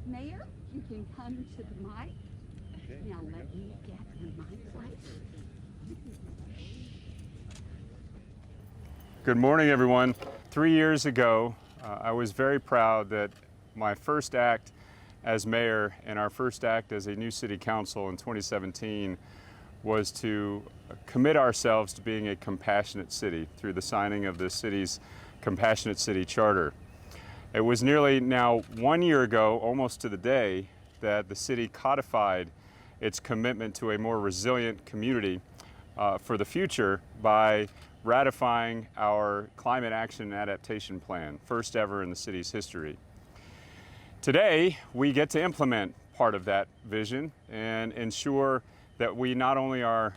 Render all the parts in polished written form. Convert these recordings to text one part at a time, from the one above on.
Mayor, you can come to the mic. Now let me get the mic place. Good morning, everyone. 3 years ago, I was very proud that my first act as mayor and our first act as a new city council in 2017 was to commit ourselves to being a compassionate city through the signing of the city's Compassionate City Charter. It was nearly now 1 year ago, almost to the day, that the city codified its commitment to a more resilient community for the future by ratifying our Climate Action and Adaptation Plan, first ever in the city's history. Today, we get to implement part of that vision and ensure that we not only are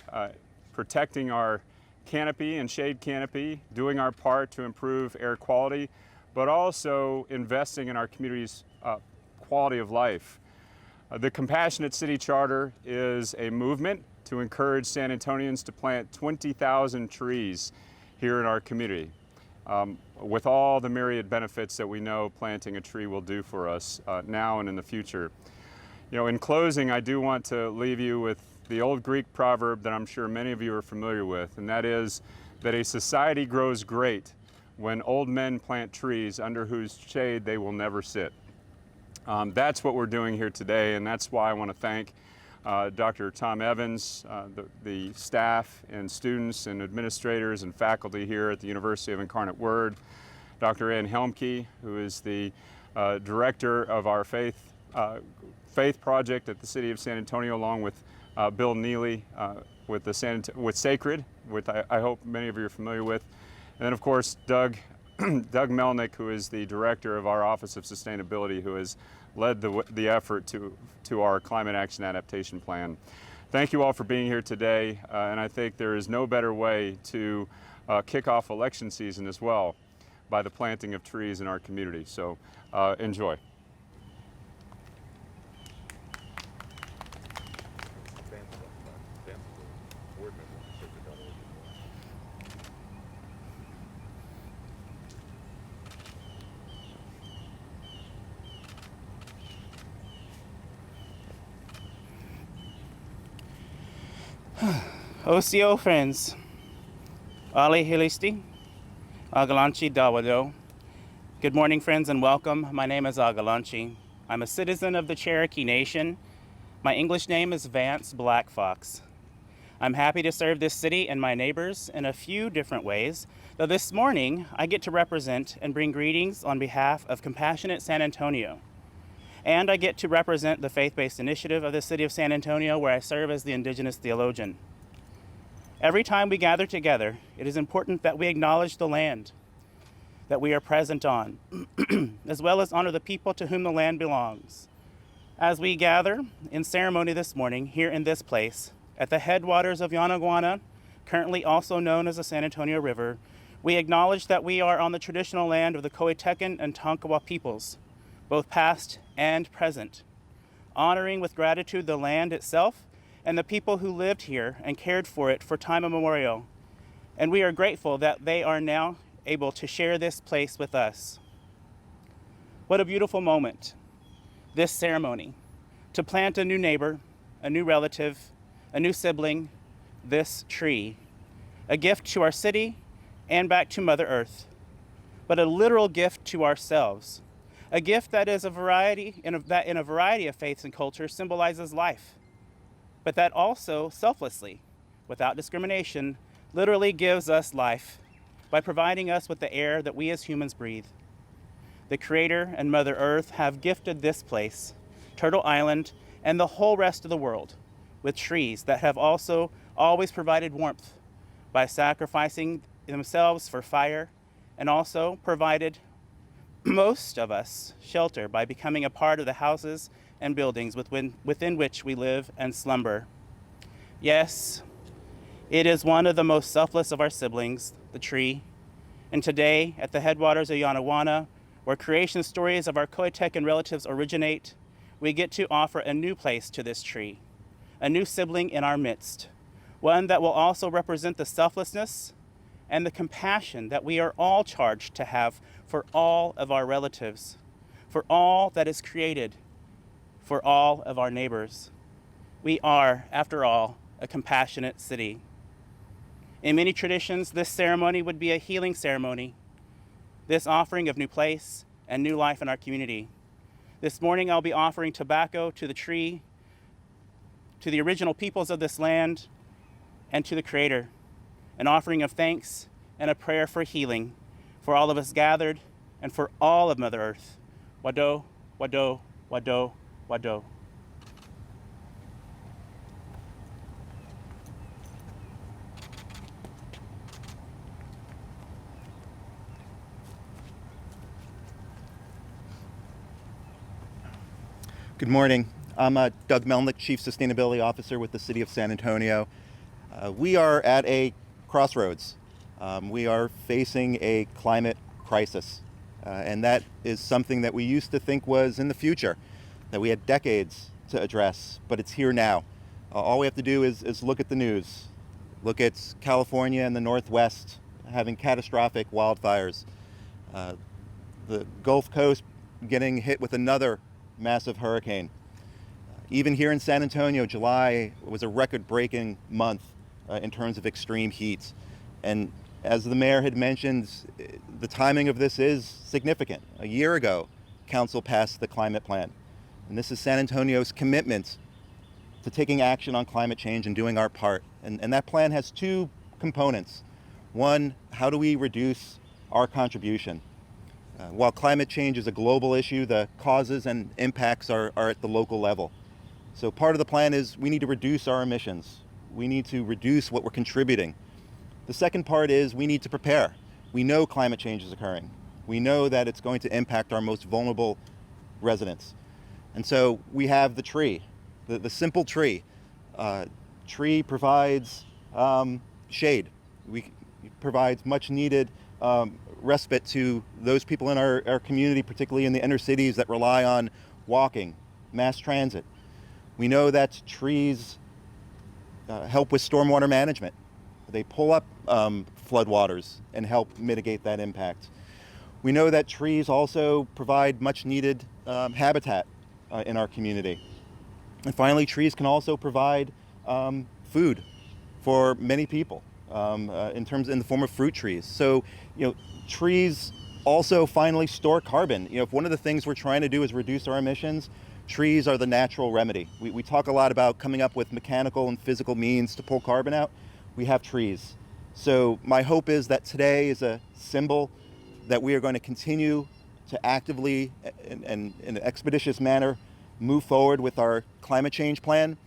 protecting our canopy and shade canopy, doing our part to improve air quality, but also investing in our community's quality of life. The Compassionate City Charter is a movement to encourage San Antonians to plant 20,000 trees here in our community, with all the myriad benefits that we know planting a tree will do for us now and in the future. You know, in closing, I do want to leave you with the old Greek proverb that I'm sure many of you are familiar with, and that is that a society grows great when old men plant trees under whose shade they will never sit. That's what we're doing here today, and that's why I want to thank Dr. Tom Evans, the staff and students and administrators and faculty here at the University of Incarnate Word, Dr. Ann Helmke, who is the director of our faith project at the City of San Antonio, along with Bill Neely with Sacred, which I hope many of you are familiar with. And then, of course, Doug Melnick, who is the director of our Office of Sustainability, who has led the effort to our Climate Action Adaptation Plan. Thank you all for being here today, and I think there is no better way to kick off election season as well by the planting of trees in our community. So enjoy. Osio friends, Ali Hilisti, Agalanchi Dawado. Good morning, friends, and welcome. My name is Agalanchi. I'm a citizen of the Cherokee Nation. My English name is Vance Black Fox. I'm happy to serve this city and my neighbors in a few different ways, though this morning I get to represent and bring greetings on behalf of Compassionate San Antonio. And I get to represent the faith-based initiative of the City of San Antonio, where I serve as the Indigenous theologian. Every time we gather together, it is important that we acknowledge the land that we are present on, as well as honor the people to whom the land belongs. As we gather in ceremony this morning here in this place, at the headwaters of Yanaguana, currently also known as the San Antonio River, we acknowledge that we are on the traditional land of the Coatecan and Tonkawa peoples, both past and present, honoring with gratitude the land itself and the people who lived here and cared for it for time immemorial. And we are grateful that they are now able to share this place with us. What a beautiful moment, this ceremony, to plant a new neighbor, a new relative, a new sibling, this tree, a gift to our city and back to Mother Earth, but a literal gift to ourselves, a gift that is that in a variety of faiths and cultures symbolizes life, but that also selflessly, without discrimination, literally gives us life by providing us with the air that we as humans breathe. The Creator and Mother Earth have gifted this place, Turtle Island, and the whole rest of the world with trees that have also always provided warmth by sacrificing themselves for fire, and also provided most of us shelter by becoming a part of the houses and buildings within which we live and slumber. Yes, it is one of the most selfless of our siblings, the tree. And today, at the headwaters of Yanaguana, where creation stories of our Coatecan relatives originate, we get to offer a new place to this tree, a new sibling in our midst, one that will also represent the selflessness and the compassion that we are all charged to have for all of our relatives, for all that is created, for all of our neighbors. We are, after all, a compassionate city. In many traditions, this ceremony would be a healing ceremony, this offering of new place and new life in our community. This morning, I'll be offering tobacco to the tree, to the original peoples of this land, and to the Creator, an offering of thanks and a prayer for healing for all of us gathered and for all of Mother Earth. Wado, wado, wado, wado. Good morning. I'm Doug Melnick, Chief Sustainability Officer with the City of San Antonio. We are at a crossroads. We are facing a climate crisis, and that is something that we used to think was in the future, that we had decades to address, but it's here now. All we have to do is look at the news. Look at California and the Northwest having catastrophic wildfires. The Gulf Coast getting hit with another massive hurricane. Even here in San Antonio, July was a record-breaking month in terms of extreme heat. And as the mayor had mentioned, the timing of this is significant. A year ago, council passed the climate plan. And this is San Antonio's commitment to taking action on climate change and doing our part. And that plan has two components. One, how do we reduce our contribution? While climate change is a global issue, the causes and impacts are at the local level. So part of the plan is we need to reduce our emissions. We need to reduce what we're contributing. The second part is we need to prepare. We know climate change is occurring. We know that it's going to impact our most vulnerable residents. And so we have the tree, the simple tree. Tree provides shade. It provides much needed respite to those people in our community, particularly in the inner cities that rely on walking, mass transit. We know that trees help with stormwater management. They pull up floodwaters and help mitigate that impact. We know that trees also provide much needed habitat in our community. And finally, trees can also provide food for many people in the form of fruit trees. So, trees also finally store carbon. If one of the things we're trying to do is reduce our emissions, trees are the natural remedy. We talk a lot about coming up with mechanical and physical means to pull carbon out. We have trees. So my hope is that today is a symbol that we are going to continue to actively and in an expeditious manner move forward with our climate change plan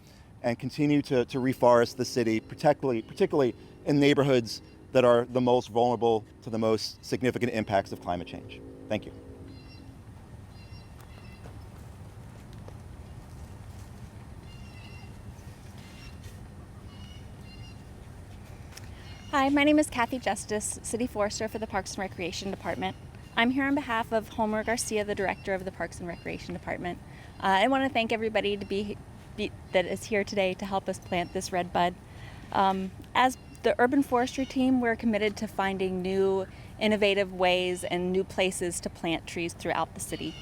and continue to reforest the city, particularly in neighborhoods that are the most vulnerable to the most significant impacts of climate change. Thank you. Hi, my name is Kathy Justice, City Forester for the Parks and Recreation Department. I'm here on behalf of Homer Garcia, the Director of the Parks and Recreation Department. I want to thank everybody that is here today to help us plant this red bud. As the urban forestry team, we're committed to finding new, innovative ways and new places to plant trees throughout the city.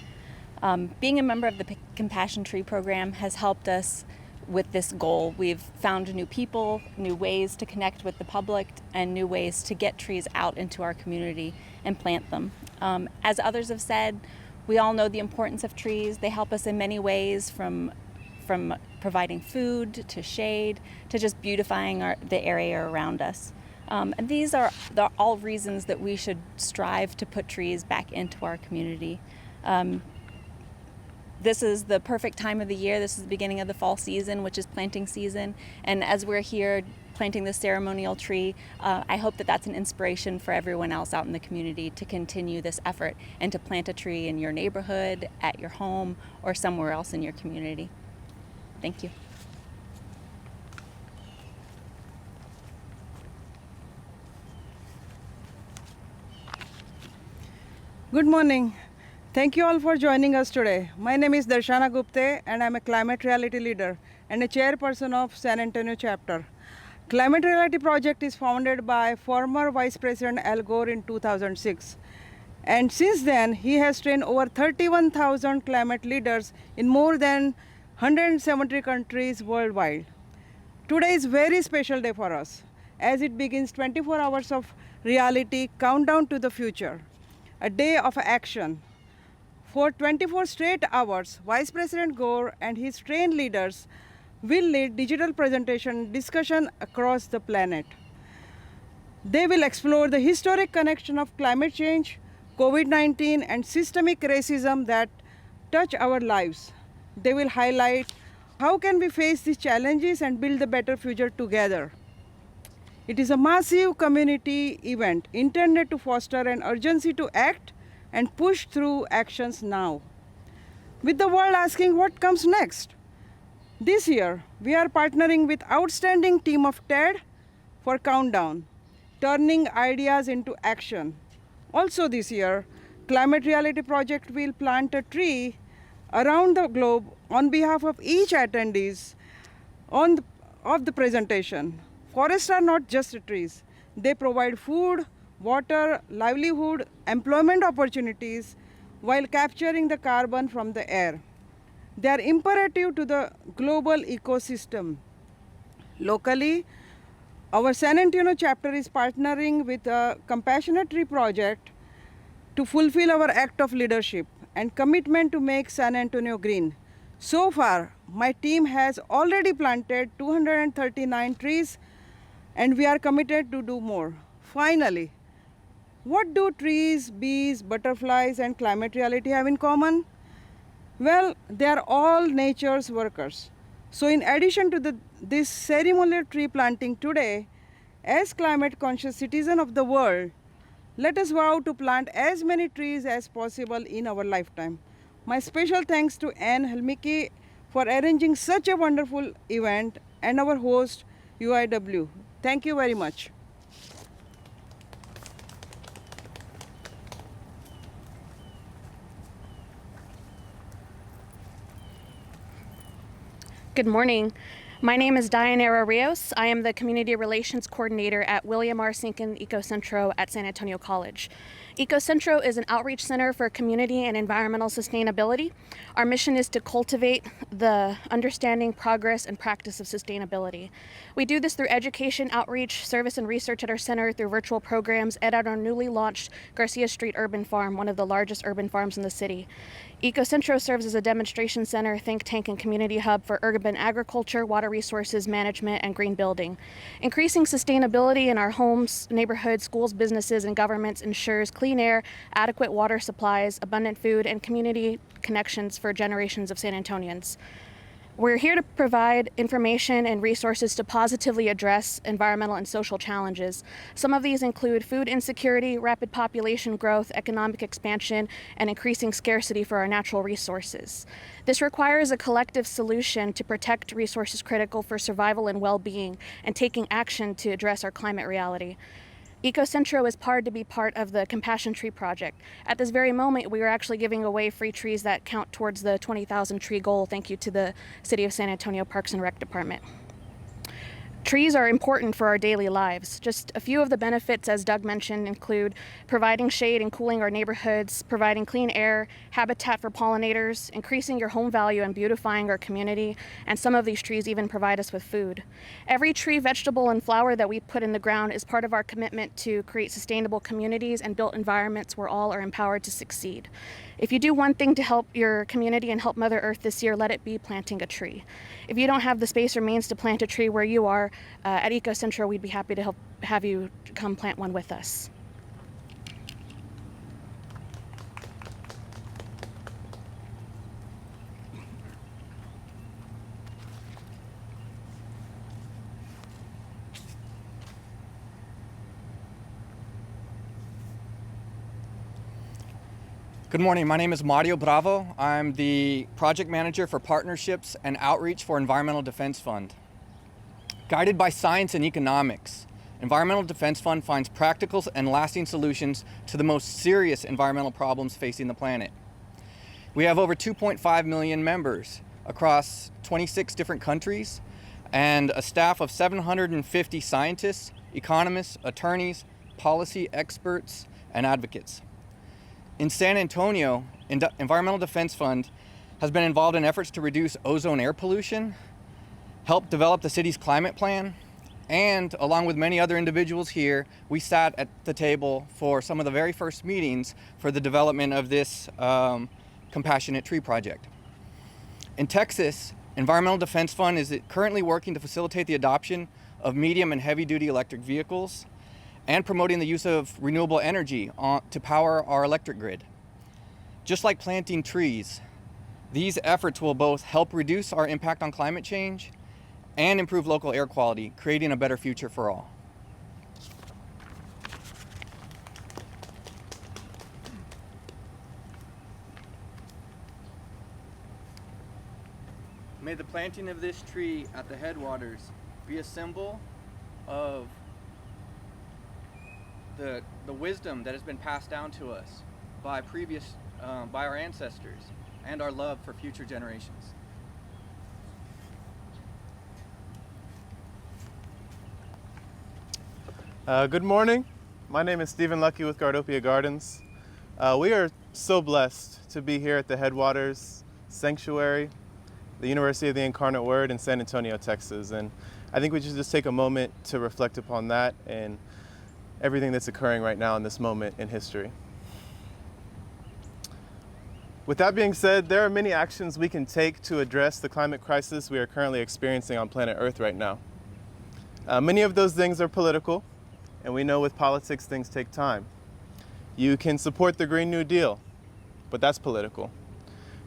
Being a member of the Compassion Tree Program has helped us with this goal. We've found new people, new ways to connect with the public, and new ways to get trees out into our community and plant them. As others have said, we all know the importance of trees. They help us in many ways, from providing food to shade to just beautifying the area around us. And these are all reasons that we should strive to put trees back into our community. This is the perfect time of the year. This is the beginning of the fall season, which is planting season. And as we're here planting the ceremonial tree, I hope that that's an inspiration for everyone else out in the community to continue this effort and to plant a tree in your neighborhood, at your home, or somewhere else in your community. Thank you. Good morning. Thank you all for joining us today. My name is Darshana Gupte and I'm a climate reality leader and a chairperson of San Antonio chapter. Climate Reality Project is founded by former Vice President Al Gore in 2006. And since then, he has trained over 31,000 climate leaders in more than 170 countries worldwide. Today is very special day for us as it begins 24 hours of reality countdown to the future, a day of action. For 24 straight hours, Vice President Gore and his trained leaders will lead digital presentation discussion across the planet. They will explore the historic connection of climate change, COVID-19, and systemic racism that touch our lives. They will highlight how can we face these challenges and build a better future together. It is a massive community event intended to foster an urgency to act and push through actions now. With the world asking what comes next, this year we are partnering with outstanding team of TED for Countdown, turning ideas into action. Also this year, Climate Reality Project will plant a tree around the globe on behalf of each attendees of the presentation. Forests are not just trees. They provide food, water, livelihood, employment opportunities while capturing the carbon from the air. They are imperative to the global ecosystem. Locally, our San Antonio chapter is partnering with a Compassionate Tree Project to fulfill our act of leadership and commitment to make San Antonio green. So far, my team has already planted 239 trees and we are committed to do more. Finally, what do trees, bees, butterflies, and climate reality have in common? Well, they are all nature's workers. So in addition to this ceremonial tree planting today, as climate conscious citizens of the world, let us vow to plant as many trees as possible in our lifetime. My special thanks to Anne Helmicki for arranging such a wonderful event and our host, UIW. Thank you very much. Good morning. My name is Dayanara Rios. I am the Community Relations Coordinator at William R. Sinkin EcoCentro at San Antonio College. EcoCentro is an outreach center for community and environmental sustainability. Our mission is to cultivate the understanding, progress, and practice of sustainability. We do this through education, outreach, service, and research at our center through virtual programs and at our newly launched Garcia Street Urban Farm, one of the largest urban farms in the city. EcoCentro serves as a demonstration center, think tank, and community hub for urban agriculture, water resources management, and green building. Increasing sustainability in our homes, neighborhoods, schools, businesses, and governments ensures clean air, adequate water supplies, abundant food, and community connections for generations of San Antonians. We're here to provide information and resources to positively address environmental and social challenges. Some of these include food insecurity, rapid population growth, economic expansion, and increasing scarcity for our natural resources. This requires a collective solution to protect resources critical for survival and well-being, and taking action to address our climate reality. EcoCentro is proud to be part of the Compassion Tree Project. At this very moment, we are actually giving away free trees that count towards the 20,000 tree goal, thank you to the City of San Antonio Parks and Rec Department. Trees are important for our daily lives. Just a few of the benefits, as Doug mentioned, include providing shade and cooling our neighborhoods, providing clean air, habitat for pollinators, increasing your home value and beautifying our community, and some of these trees even provide us with food. Every tree, vegetable, and flower that we put in the ground is part of our commitment to create sustainable communities and built environments where all are empowered to succeed. If you do one thing to help your community and help Mother Earth this year, let it be planting a tree. If you don't have the space or means to plant a tree where you are, at EcoCentro, we'd be happy to have you come plant one with us. Good morning, my name is Mario Bravo. I'm the project manager for partnerships and outreach for Environmental Defense Fund. Guided by science and economics, Environmental Defense Fund finds practical and lasting solutions to the most serious environmental problems facing the planet. We have over 2.5 million members across 26 different countries and a staff of 750 scientists, economists, attorneys, policy experts, and advocates. In San Antonio, Environmental Defense Fund has been involved in efforts to reduce ozone air pollution, helped develop the city's climate plan, and along with many other individuals here, we sat at the table for some of the very first meetings for the development of this compassionate tree project. In Texas, Environmental Defense Fund is currently working to facilitate the adoption of medium and heavy-duty electric vehicles and promoting the use of renewable energy to power our electric grid. Just like planting trees, these efforts will both help reduce our impact on climate change and improve local air quality, creating a better future for all. May the planting of this tree at the Headwaters be a symbol of the wisdom that has been passed down to us by our ancestors and our love for future generations. Good morning. My name is Stephen Lucky with Gardopia Gardens. We are so blessed to be here at the Headwaters Sanctuary, the University of the Incarnate Word in San Antonio, Texas. And I think we should just take a moment to reflect upon that and everything that's occurring right now in this moment in history. With that being said, there are many actions we can take to address the climate crisis we are currently experiencing on planet Earth right now. Many of those things are political, and we know with politics things take time. You can support the Green New Deal, but that's political.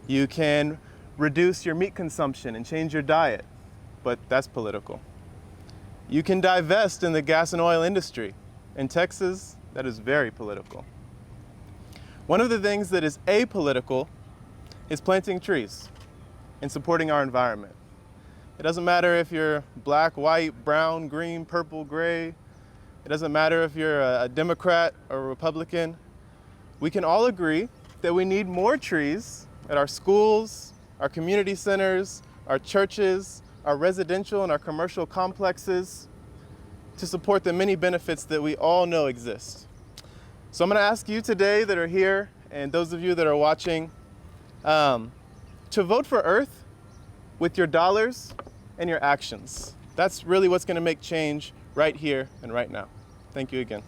You can reduce your meat consumption and change your diet, but that's political. You can divest in the gas and oil industry. In Texas, that is very political. One of the things that is apolitical is planting trees and supporting our environment. It doesn't matter if you're black, white, brown, green, purple, gray. It doesn't matter if you're a Democrat or a Republican. We can all agree that we need more trees at our schools, our community centers, our churches, our residential and our commercial complexes to support the many benefits that we all know exist. So I'm going to ask you today that are here and those of you that are watching to vote for Earth with your dollars and your actions. That's really what's going to make change right here and right now. Thank you again.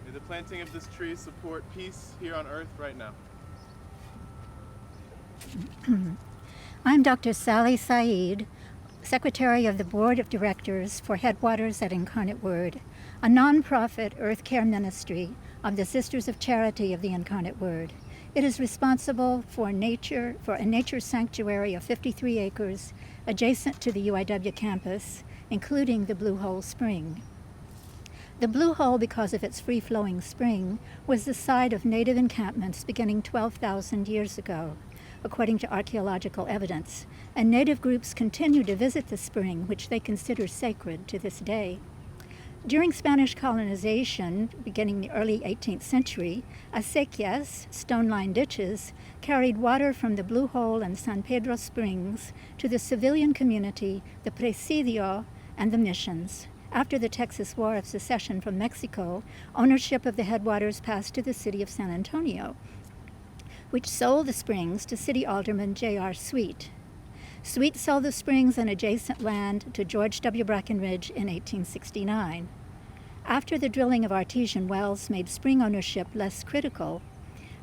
May the planting of this tree support peace here on Earth right now. I'm Dr. Sally Saeed, Secretary of the Board of Directors for Headwaters at Incarnate Word, a nonprofit earth care ministry of the Sisters of Charity of the Incarnate Word. It is responsible for a nature sanctuary of 53 acres adjacent to the UIW campus, including the Blue Hole Spring. The Blue Hole, because of its free-flowing spring, was the site of native encampments beginning 12,000 years ago, according to archaeological evidence, and native groups continue to visit the spring, which they consider sacred to this day. During Spanish colonization, beginning the early 18th century, acequias, stone-lined ditches, carried water from the Blue Hole and San Pedro Springs to the civilian community, the presidio, and the missions. After the Texas War of Secession from Mexico, ownership of the Headwaters passed to the city of San Antonio, which sold the springs to City Alderman J.R. Sweet. Sweet sold the springs and adjacent land to George W. Brackenridge in 1869. After the drilling of artesian wells made spring ownership less critical,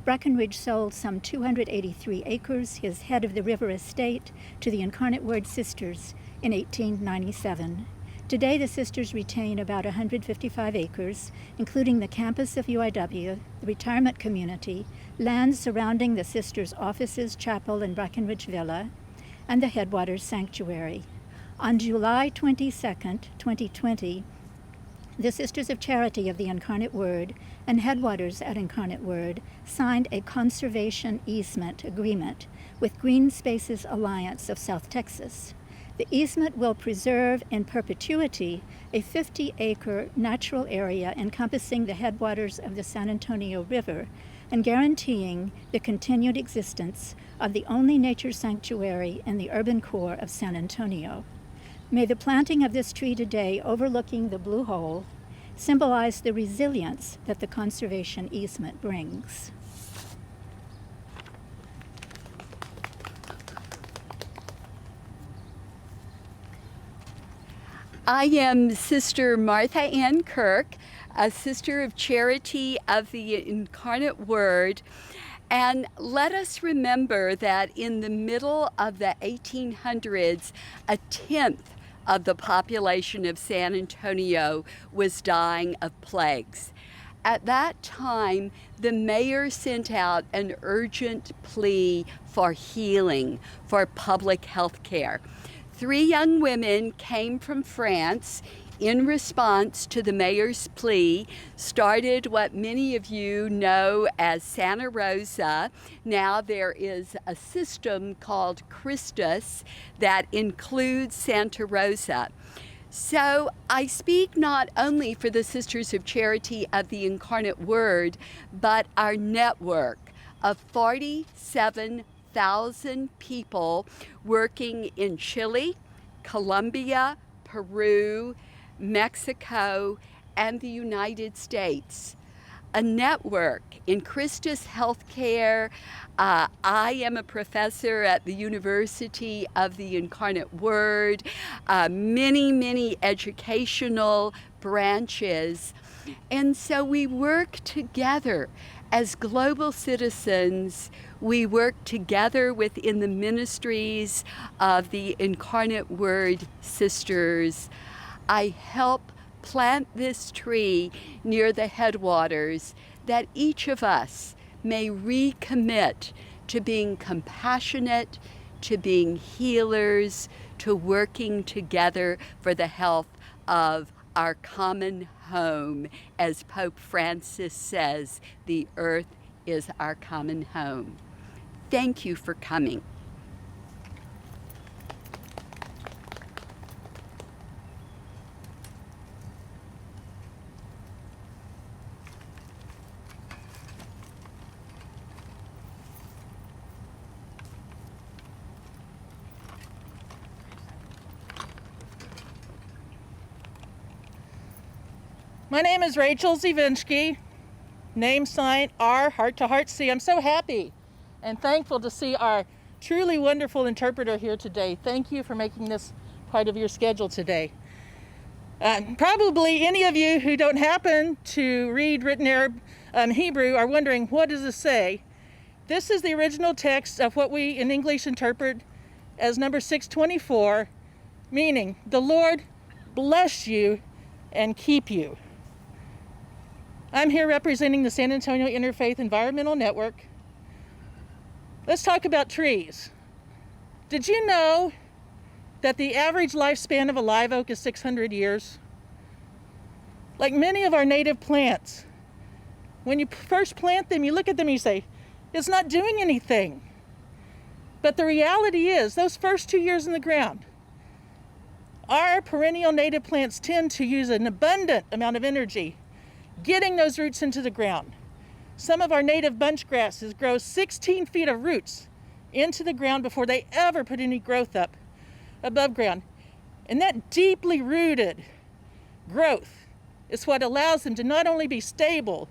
Brackenridge sold some 283 acres, his head of the river estate, to the Incarnate Word Sisters in 1897. Today, the sisters retain about 155 acres, including the campus of UIW, the retirement community, lands surrounding the sisters' offices, chapel, and Brackenridge Villa, and the Headwaters Sanctuary. On July 22, 2020, the Sisters of Charity of the Incarnate Word and Headwaters at Incarnate Word signed a conservation easement agreement with Green Spaces Alliance of South Texas. The easement will preserve in perpetuity a 50-acre natural area encompassing the headwaters of the San Antonio River, and guaranteeing the continued existence of the only nature sanctuary in the urban core of San Antonio. May the planting of this tree today overlooking the Blue Hole symbolize the resilience that the conservation easement brings. I am Sister Martha Ann Kirk, a Sister of Charity of the Incarnate Word. And let us remember that in the middle of the 1800s, a tenth of the population of San Antonio was dying of plagues. At that time, the mayor sent out an urgent plea for healing, for public health care. 3 young women came from France in response to the mayor's plea, started what many of you know as Santa Rosa. Now there is a system called Christus that includes Santa Rosa. So I speak not only for the Sisters of Charity of the Incarnate Word, but our network of 47,000 people working in Chile, Colombia, Peru, Mexico, and the United States. A network in Christus Healthcare. I am a professor at the University of the Incarnate Word. Many educational branches. And so we work together as global citizens. We work together within the ministries of the Incarnate Word Sisters. I help plant this tree near the headwaters that each of us may recommit to being compassionate, to being healers, to working together for the health of our common home. As Pope Francis says, the earth is our common home. Thank you for coming. My name is Rachel Ziewinsky, name sign R, heart to heart C. I'm so happy and thankful to see our truly wonderful interpreter here today. Thank you for making this part of your schedule today. Probably any of you who don't happen to read written Hebrew are wondering, what does this say? This is the original text of what we in English interpret as number 624, meaning the Lord bless you and keep you. I'm here representing the San Antonio Interfaith Environmental Network. Let's talk about trees. Did you know that the average lifespan of a live oak is 600 years? Like many of our native plants, when you first plant them, you look at them and you say, it's not doing anything. But the reality is, those first 2 years in the ground, our perennial native plants tend to use an abundant amount of energy getting those roots into the ground. Some of our native bunch grasses grow 16 feet of roots into the ground before they ever put any growth up above ground. And that deeply rooted growth is what allows them to not only be stable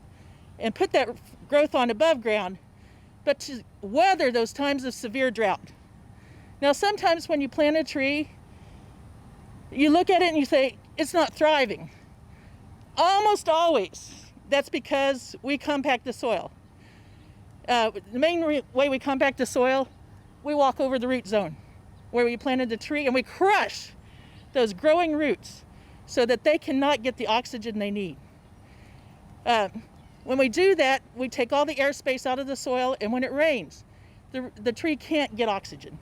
and put that growth on above ground, but to weather those times of severe drought. Now, sometimes when you plant a tree, you look at it and you say, it's not thriving. Almost always, that's because we compact the soil. The main way we compact the soil, we walk over the root zone where we planted the tree and we crush those growing roots so that they cannot get the oxygen they need. When we do that, we take all the airspace out of the soil, and when it rains, the tree can't get oxygen,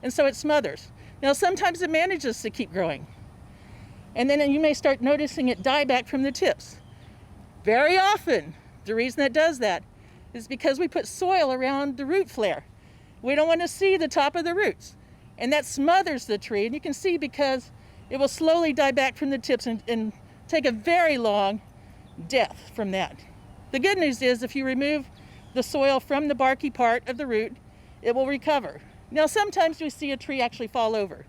and so it smothers. Now, sometimes it manages to keep growing, and then you may start noticing it die back from the tips. Very often, the reason it does that is because we put soil around the root flare. We don't want to see the top of the roots, and that smothers the tree, and you can see because it will slowly die back from the tips and take a very long death from that. The good news is if you remove the soil from the barky part of the root, it will recover. Now, sometimes we see a tree actually fall over.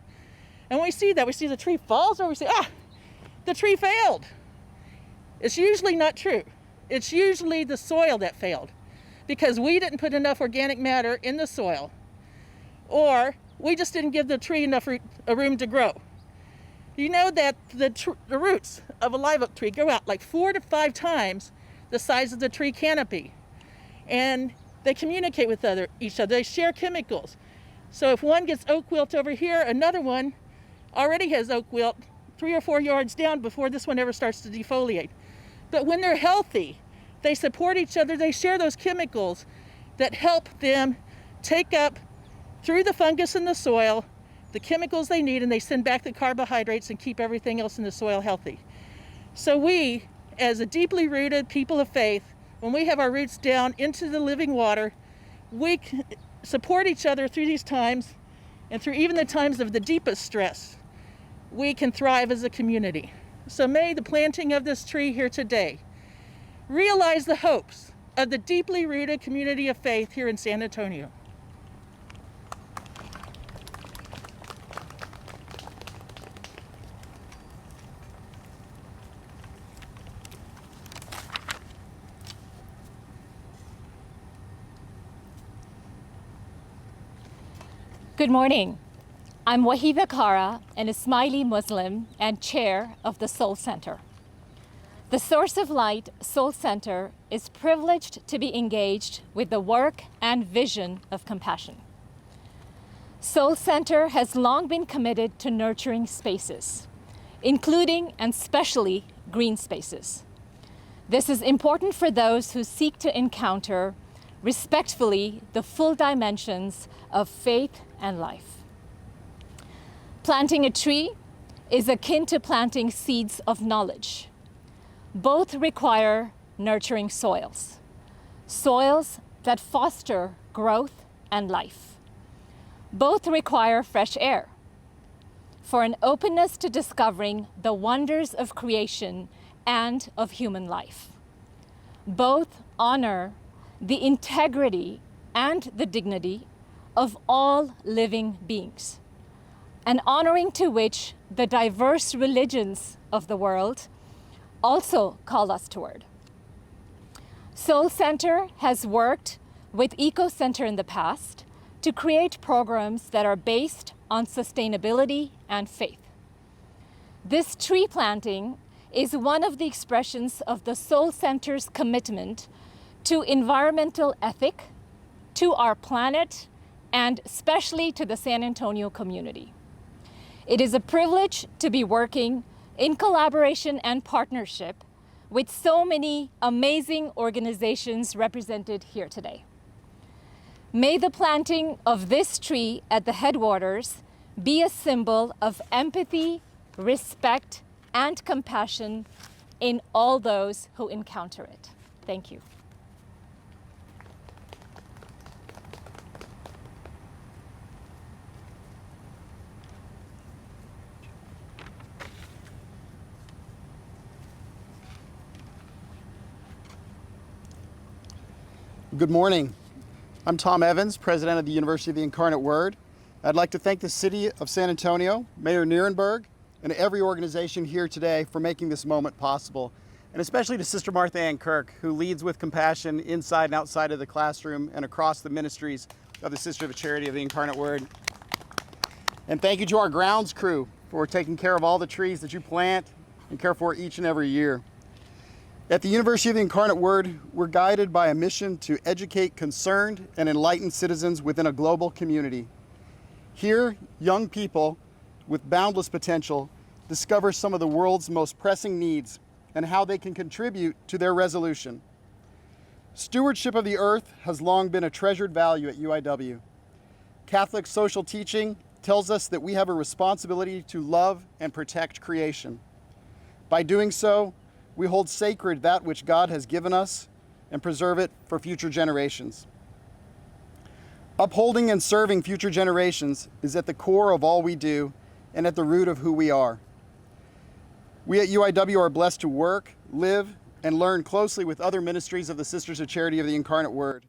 And when we see that, we see the tree falls over, we say, the tree failed. It's usually not true. It's usually the soil that failed because we didn't put enough organic matter in the soil, or we just didn't give the tree enough room to grow. You know that the roots of a live oak tree go out like 4 to 5 times the size of the tree canopy. And they communicate with each other. They share chemicals. So if one gets oak wilt over here, another one already has oak wilt 3 or 4 yards down before this one ever starts to defoliate. But when they're healthy, they support each other. They share those chemicals that help them take up through the fungus in the soil the chemicals they need, and they send back the carbohydrates and keep everything else in the soil healthy. So we, as a deeply rooted people of faith, when we have our roots down into the living water, we support each other through these times, and through even the times of the deepest stress, we can thrive as a community. So may the planting of this tree here today realize the hopes of the deeply rooted community of faith here in San Antonio. Good morning. I'm Wahiba Kara, an Ismaili Muslim and chair of the Soul Center. The Source of Light Soul Center is privileged to be engaged with the work and vision of compassion. Soul Center has long been committed to nurturing spaces, including and especially green spaces. This is important for those who seek to encounter respectfully the full dimensions of faith and life. Planting a tree is akin to planting seeds of knowledge. Both require nurturing soils, soils that foster growth and life. Both require fresh air for an openness to discovering the wonders of creation and of human life. Both honor the integrity and the dignity of all living beings, an honoring to which the diverse religions of the world also call us toward. Soul Center has worked with Eco Center in the past to create programs that are based on sustainability and faith. This tree planting is one of the expressions of the Soul Center's commitment to environmental ethic, to our planet, and especially to the San Antonio community. It is a privilege to be working in collaboration and partnership with so many amazing organizations represented here today. May the planting of this tree at the Headwaters be a symbol of empathy, respect, and compassion in all those who encounter it. Thank you. Good morning. I'm Tom Evans, president of the University of the Incarnate Word. I'd like to thank the City of San Antonio, Mayor Nierenberg, and every organization here today for making this moment possible, and especially to Sister Martha Ann Kirk, who leads with compassion inside and outside of the classroom and across the ministries of the Sister of Charity of the Incarnate Word. And thank you to our grounds crew for taking care of all the trees that you plant and care for each and every year. At the University of the Incarnate Word, we're guided by a mission to educate concerned and enlightened citizens within a global community. Here, young people with boundless potential discover some of the world's most pressing needs and how they can contribute to their resolution. Stewardship of the earth has long been a treasured value at UIW. Catholic social teaching tells us that we have a responsibility to love and protect creation. By doing so, we hold sacred that which God has given us and preserve it for future generations. Upholding and serving future generations is at the core of all we do and at the root of who we are. We at UIW are blessed to work, live, and learn closely with other ministries of the Sisters of Charity of the Incarnate Word,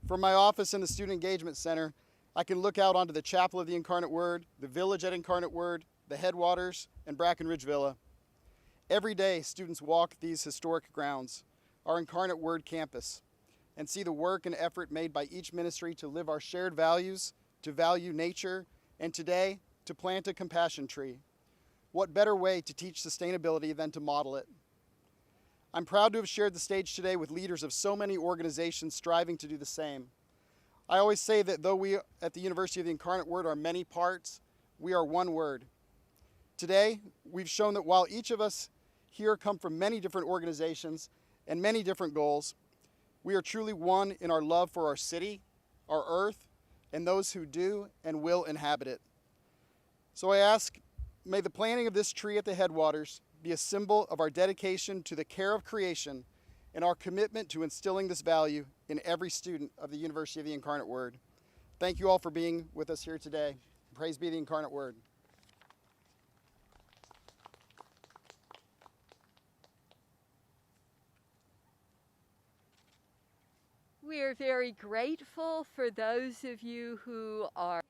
From my office in the Student Engagement Center, I can look out onto the Chapel of the Incarnate Word, the Village at Incarnate Word, the Headwaters, and Brackenridge Villa. Every day, students walk these historic grounds, our Incarnate Word campus, and see the work and effort made by each ministry to live our shared values, to value nature, and today, to plant a compassion tree. What better way to teach sustainability than to model it? I'm proud to have shared the stage today with leaders of so many organizations striving to do the same. I always say that though we at the University of the Incarnate Word are many parts, we are one word. Today, we've shown that while each of us here come from many different organizations and many different goals, we are truly one in our love for our city, our earth, and those who do and will inhabit it. So I ask, may the planting of this tree at the Headwaters be a symbol of our dedication to the care of creation and our commitment to instilling this value in every student of the University of the Incarnate Word. Thank you all for being with us here today. Praise be the Incarnate Word. We are very grateful for those of you who are